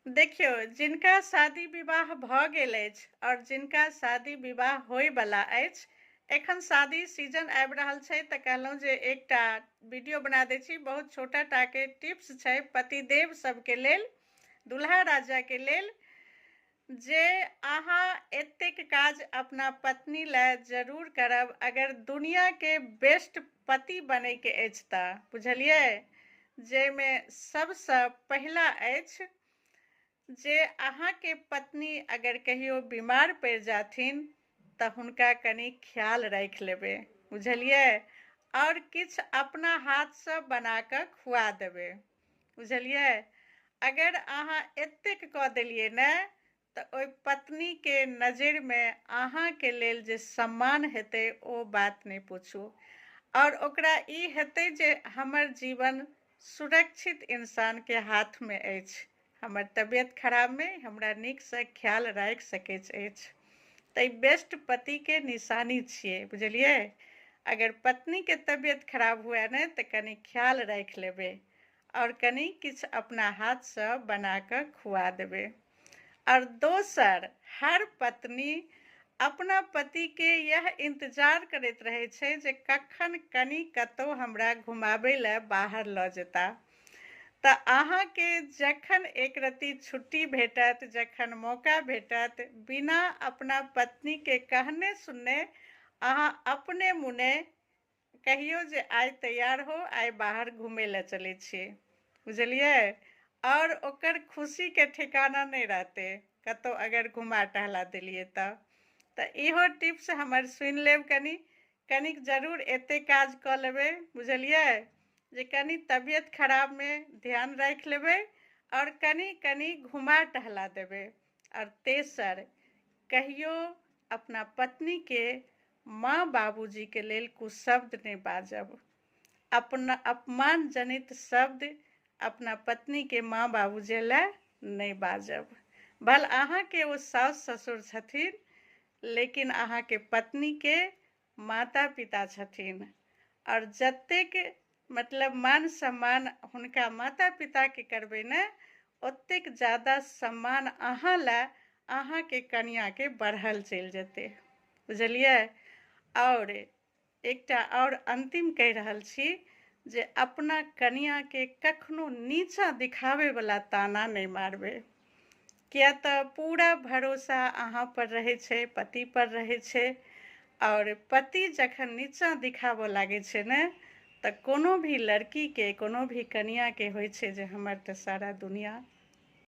देखियौ, जिनका शादी विवाह भऽ गेल अछि और जिनका शादी विवाह होयवला अछि, एखन शादी सीजन आबि रहल छै तऽ कहलहुँ जे एकटा वीडियो बना दै छी। बहुत छोटा टाके टिप्स छै पतिदेव सबके लेल, दुल्हा राजाके लेल, जे अहाँ एतेक काज अपना पत्नी लए जरूर करब अगर दुनियाके बेस्ट पति बनैके अछि तऽ, बुझलियै। जाहिमे सबसँ पहिला अछि जे अहाँके पत्नी अगर कहियो बीमार पड़ि जाथिन तऽ हुनका कनि ख्याल राखि लेबै, बुझलियै। और किछु अपना हाथसँ बना कऽ खुआ देबै, बुझलियै। अगर अहाँ एतेक कऽ देलियै ने तऽ ओहि पत्नीके नजरिमे अहाँके लेल जे सम्मान हेतै ओ बात नहि पूछू। और ओकरा ई हेतै जे हमर जीवन सुरक्षित इंसानके हाथमे अछि, हमर तबियत खराबमे हमरा नीकसँ ख्याल राखि सकैत अछि। तऽ ई बेस्ट पतिके निशानी छियै, बुझलियै। अगर पत्नीके तबियत खराब हुए ने तऽ कनि ख्याल राखि लेबै और कनि किछु अपना हाथसँ बना कऽ खुआ देबै। और दोसर, हर पत्नी अपना पतिके यह इंतजार करैत रहै छै जे कखन कनि कतहु हमरा घुमाबै लए बाहर लऽ जेता। तऽ अहाँके जखन एक रत्ती छुट्टी भेटत, जखन मौका भेटत, बिना अपना पत्नीके कहने सुनने अहाँ अपने मुने कहियो जे आइ तैयार हो, आइ बाहर घूमै लए चलै छियै, बुझलियै। और ओकर खुशीके ठिकाना नहीं रहते कतौ अगर घुमा टहला देलिए तऽ इहो टिप्स हमर सुनि लेब। कनिक जरूर एते काज कऽ लेबै, बुझलियै, जे कनि तबियत खराब में ध्यान राखि लेबै और कनि घुमा टहला देबै। और तेसर, कहियो अपना पत्नी के माँ बाबूजी के लेल कुशब्द नहीं बाजब, अपना अपमानजनित शब्द अपना पत्नी के माँ बाबूजी लए नहीं बाजब। भल अहाँके ओ सास ससुर छथिन, लेकिन अहाँके पत्नी के माता पिता छथिन। और जतेक मतलब मान सम्मान हुनका माता पिताके करबै ने, ओतेक ज़्यादा सम्मान अहाँ लए अहाँके कनियाँके बढ़ल चलि जेतै, बुझलियै। और एकटा और अंतिम कहि रहल छी जे अपना कनियाँके कखनो नीचाँ दिखाबैवला ताना नहीं मारबै। किया तऽ पूरा भरोसा अहाँ पर रहै छै, पति पर रहै छै। और पति जखन नीचाँ दिखाबऽ लागै छै ने तऽ कोनो भी लड़कीके, कोनो भी कनियाँके होइ छै जे हमर तऽ सारा दुनिया